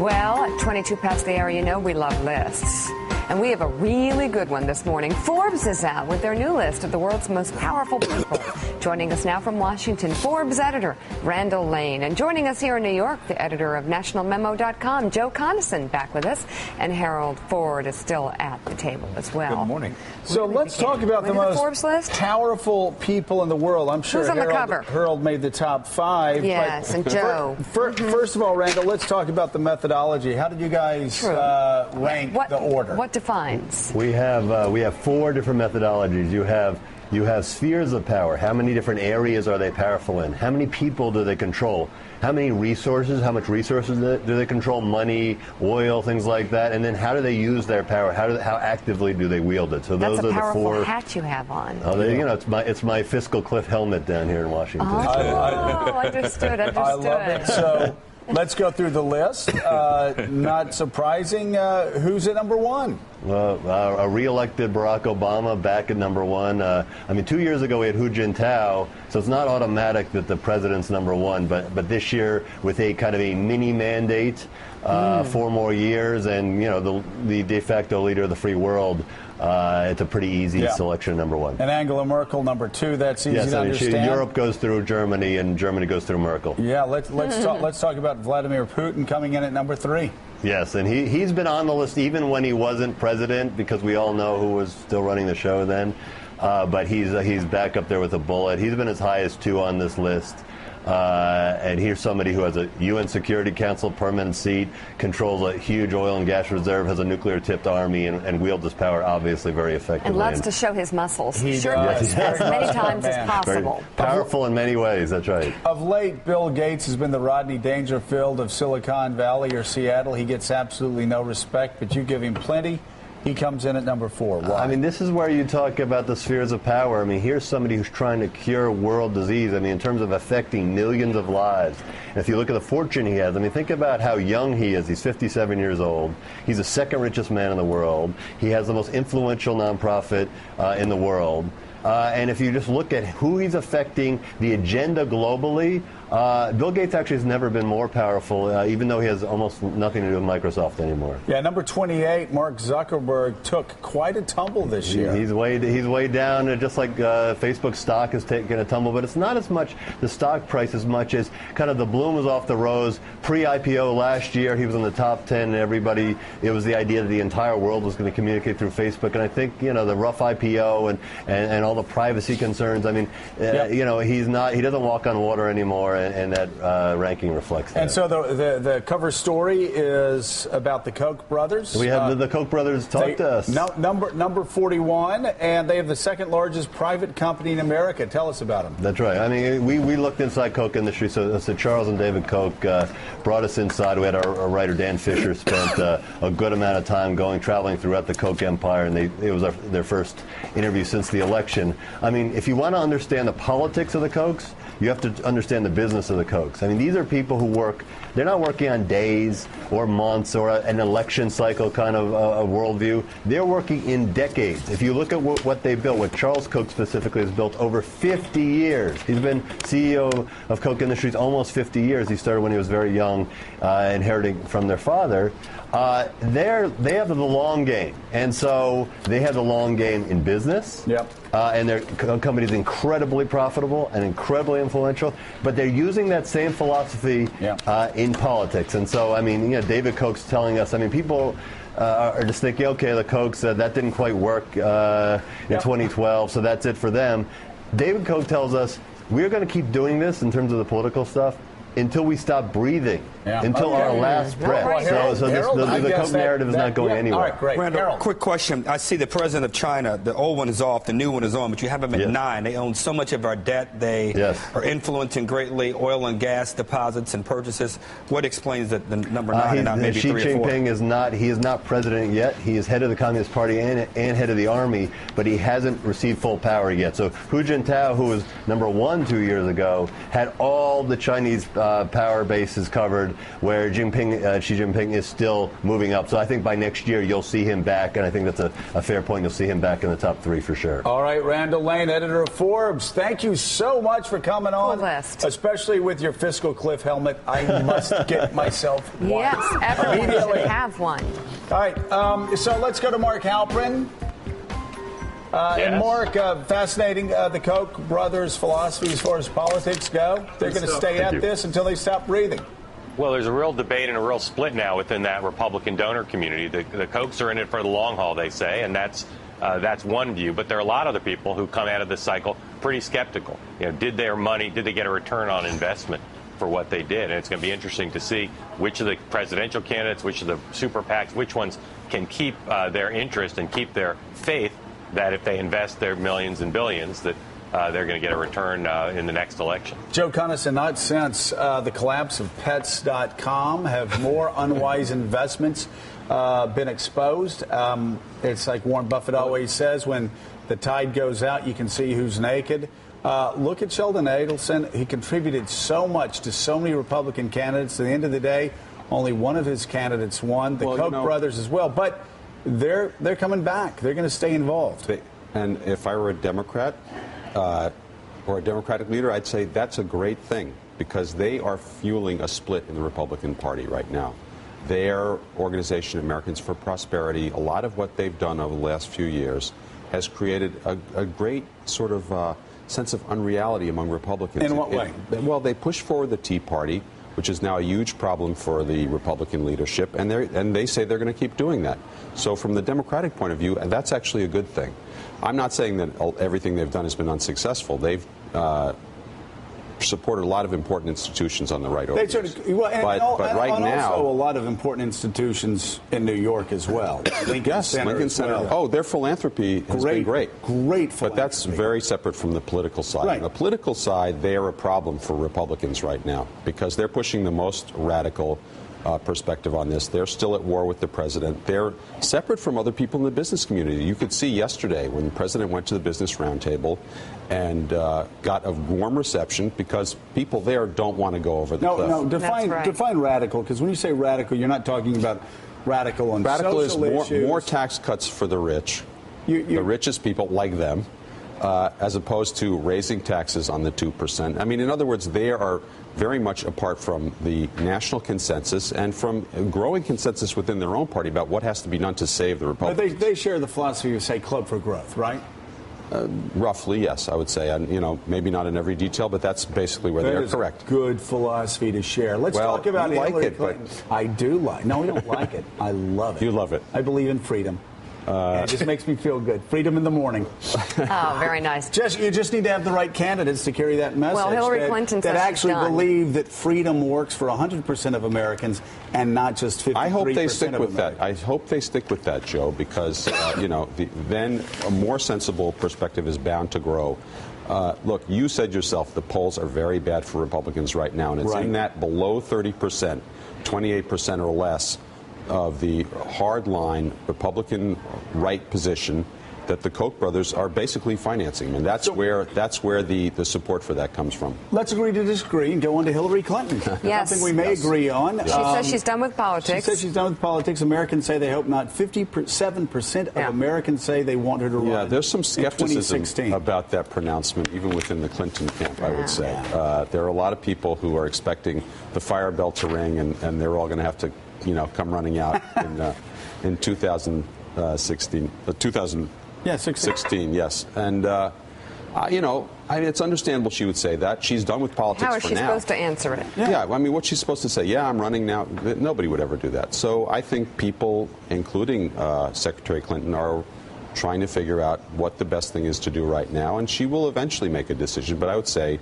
Well, at 22 past the hour, you know we love lists. And we have a really good one this morning. Forbes is out with their new list of the world's most powerful people. Joining us now from Washington, Forbes editor Randall Lane. And joining us here in New York, the editor of NationalMemo.com, Joe Conason, back with us. And Harold Ford is still at the table as well. Good morning. So let's talk about the most Forbes list? powerful people in the world. I'm sure Harold made the top 5. Yes, and Joe. First of all, Randall, let's talk about the methodology. How did you guys rank the order? What defines? We have 4 different methodologies. You have spheres of power. How many different areas are they powerful in? How many people do they control? How many resources? How much resources do they control? Money, oil, things like that. And then how do they use their power? How actively do they wield it? So those are the 4. That's a powerful hat you have on. It's my fiscal cliff helmet down here in Washington. Understood. I love it. So let's go through the list. Not surprising. Who's at number 1? Well, a re-elected Barack Obama back at number 1. 2 years ago we had Hu Jintao, so it's not automatic that the president's number 1. But this year, with a kind of a mini mandate, 4 more years, and the de facto leader of the free world, it's a pretty easy selection, number 1. And Angela Merkel, number 2. That's easy to understand. Europe goes through Germany, and Germany goes through Merkel. Yeah, let's talk about Vladimir Putin coming in at number 3. Yes, and he's been on the list even when he wasn't president, because we all know who was still running the show then. But he's back up there with a bullet. He's been as high as 2 on this list. And here's somebody who has a UN Security Council permanent seat, controls a huge oil and gas reserve, has a nuclear-tipped army, and wields his power obviously very effectively. And loves to show his muscles. He does. As many times as possible. Very powerful in many ways, that's right. Of late, Bill Gates has been the Rodney Dangerfield of Silicon Valley or Seattle. He gets absolutely no respect, but you give him plenty. He comes in at number 4. Why? This is where you talk about the spheres of power. Here's somebody who's trying to cure world disease. In terms of affecting millions of lives. And if you look at the fortune he has, think about how young he is. He's 57 years old. He's the 2nd richest man in the world. He has the most influential nonprofit in the world. And if you just look at who he's affecting, the agenda globally, Bill Gates actually has never been more powerful, even though he has almost nothing to do with Microsoft anymore. Yeah, number 28, Mark Zuckerberg took quite a tumble this year. He's way down, just like Facebook stock has taken a tumble, but it's not as much the stock price as much as kind of the bloom was off the rose. Pre-IPO last year, he was in the top 10, and it was the idea that the entire world was going to communicate through Facebook, and I think, the rough IPO and all the privacy concerns, he doesn't walk on water anymore. And that ranking reflects that. And so the cover story is about the Koch brothers. We have the Koch brothers talk to us. Number 41, and they have the 2nd largest private company in America. Tell us about them. That's right. We looked inside Koch industry. So Charles and David Koch brought us inside. We had our writer Dan Fisher spent a good amount of time traveling throughout the Koch empire, and it was their first interview since the election. If you want to understand the politics of the Kochs, you have to understand the business of the Kochs. These are people who work, they're not working on days or months or an election cycle kind of a worldview. They're working in decades. If you look at what they built, what Charles Koch specifically has built over 50 years. He's been CEO of Koch Industries almost 50 years. He started when he was very young, inheriting from their father. They have the long game. And so they have the long game in business. Yep. And their company is incredibly profitable and incredibly influential, but they're using that same philosophy in politics. And so, David Koch's telling us, people are just thinking, okay, the Kochs, that didn't quite work in 2012, so that's it for them. David Koch tells us, we're going to keep doing this in terms of the political stuff until we stop breathing, until our last breath. So the Koch narrative is not going anywhere. All right, great. Randall, quick question. I see the president of China, the old one is off, the new one is on, but you have them at 9. They own so much of our debt. They are influencing greatly oil and gas deposits and purchases. What explains the number 9 and not maybe 3 or 4? Xi Jinping is not president yet. He is head of the Communist Party and head of the army, but he hasn't received full power yet. So Hu Jintao, who was number 1 2 years ago, had all the Chinese power base is covered, where Xi Jinping is still moving up. So I think by next year you'll see him back, and I think that's a fair point. You'll see him back in the top 3 for sure. All right, Randall Lane, editor of Forbes, thank you so much for coming on, especially with your fiscal cliff helmet. I must get myself one. Yes, everyone should have one. All right, so let's go to Mark Halperin. And Mark, fascinating, the Koch brothers' philosophy as far as politics go. They're going to stay at this until they stop breathing. Well, there's a real debate and a real split now within that Republican donor community. The Kochs are in it for the long haul, they say, and that's one view. But there are a lot of other people who come out of this cycle pretty skeptical. Did they get a return on investment for what they did? And it's going to be interesting to see which of the presidential candidates, which of the super PACs, which ones can keep their interest and keep their faith that if they invest their millions and billions, that they're going to get a return in the next election. Joe Conason, not since the collapse of Pets.com have more unwise investments been exposed. It's like Warren Buffett always says, when the tide goes out, you can see who's naked. Look at Sheldon Adelson. He contributed so much to so many Republican candidates. At the end of the day, only one of his candidates won. The Koch brothers as well. But they're coming back. They're going to stay involved. And if I were a Democrat or a Democratic leader, I'd say that's a great thing, because they are fueling a split in the Republican Party right now. Their organization, Americans for Prosperity, a lot of what they've done over the last few years has created a great sort of sense of unreality among Republicans. In what way? Well, they push forward the Tea Party, which is now a huge problem for the Republican leadership, and they say they're going to keep doing that. So from the Democratic point of view, that's actually a good thing. I'm not saying that everything they've done has been unsuccessful. They've supported a lot of important institutions on the right over years. But right now, also a lot of important institutions in New York as well. Lincoln Center. Well. Oh, their philanthropy has been great. Great philanthropy. But that's very separate from the political side. Right. On the political side, they are a problem for Republicans right now, because they're pushing the most radical perspective on this. They're still at war with the president. They're separate from other people in the business community. You could see yesterday when the president went to the business roundtable and got a warm reception, because people there don't want to go over the cliff. No, define radical, because when you say radical, you're not talking about radical on social issues. Is more tax cuts for the rich, the richest people like them, as opposed to raising taxes on the 2%. I mean, in other words, they are very much apart from the national consensus and from growing consensus within their own party about what has to be done to save the Republicans. But they share the philosophy of, say, Club for Growth, right? Roughly, yes, I would say. Maybe not in every detail, but that's basically where they are correct. Good philosophy to share. Let's talk about Hillary Clinton. I do like. No, we don't like it. I love it. You love it. I believe in freedom. It just makes me feel good. Freedom in the morning. Oh, very nice. You just need to have the right candidates to carry that message. Well, Hillary Clinton that actually believe that freedom works for 100% of Americans and not just 53%. I hope they stick with that. I hope they stick with that, Joe, because then a more sensible perspective is bound to grow. Look, you said yourself the polls are very bad for Republicans right now, and it's in that below 30%, 28% or less of the hardline Republican right position that the Koch brothers are basically financing, and that's where the support for that comes from. Let's agree to disagree and go on to Hillary Clinton. Yes. Something we may agree on. She says she's done with politics. She says she's done with politics. Americans say they hope not. 57% of Americans say they want her to run. Yeah, there's some skepticism about that pronouncement, even within the Clinton camp, I would say. There are a lot of people who are expecting the fire bell to ring, and they're all going to have to come running out in 2016. 2016, yes. And, it's understandable she would say that. She's done with politics for now. How is she supposed to answer it? Yeah, I mean, what's she supposed to say? Yeah, I'm running now. Nobody would ever do that. So I think people, including Secretary Clinton, are trying to figure out what the best thing is to do right now. And she will eventually make a decision. But I would say,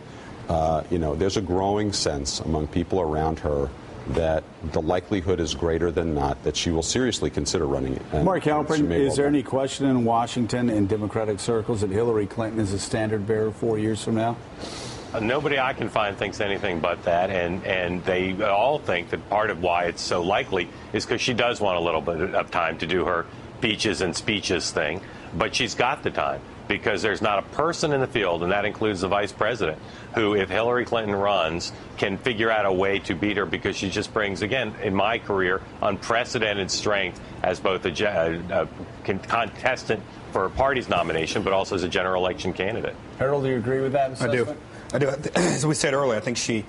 there's a growing sense among people around her that the likelihood is greater than not that she will seriously consider running it. Mark Halperin, is there any question in Washington in Democratic circles that Hillary Clinton is a standard bearer 4 years from now? Nobody I can find thinks anything but that, and they all think that part of why it's so likely is because she does want a little bit of time to do her peaches and speeches thing, but she's got the time. because there's not a person in the field, and that includes the vice president, who, if Hillary Clinton runs, can figure out a way to beat her, because she just brings, again, in my career, unprecedented strength as both a contestant for a party's nomination, but also as a general election candidate. Harold, do you agree with that assessment? I do. As we said earlier, I think she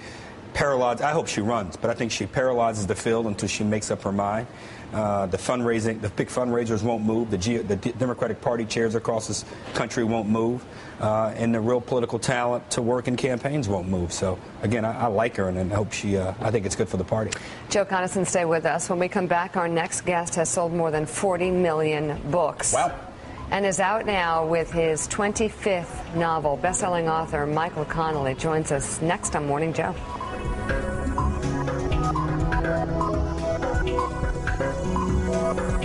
paralyzes. I hope she runs, but I think she paralyzes the field until she makes up her mind. The fundraising, the big fundraisers won't move. The Democratic Party chairs across this country won't move, and the real political talent to work in campaigns won't move. So again, I like her, and I hope she. I think it's good for the party. Joe Conason, stay with us. When we come back, our next guest has sold more than 40 million books. Wow. And is out now with his 25th novel. Best-selling author Michael Connelly joins us next on Morning Joe.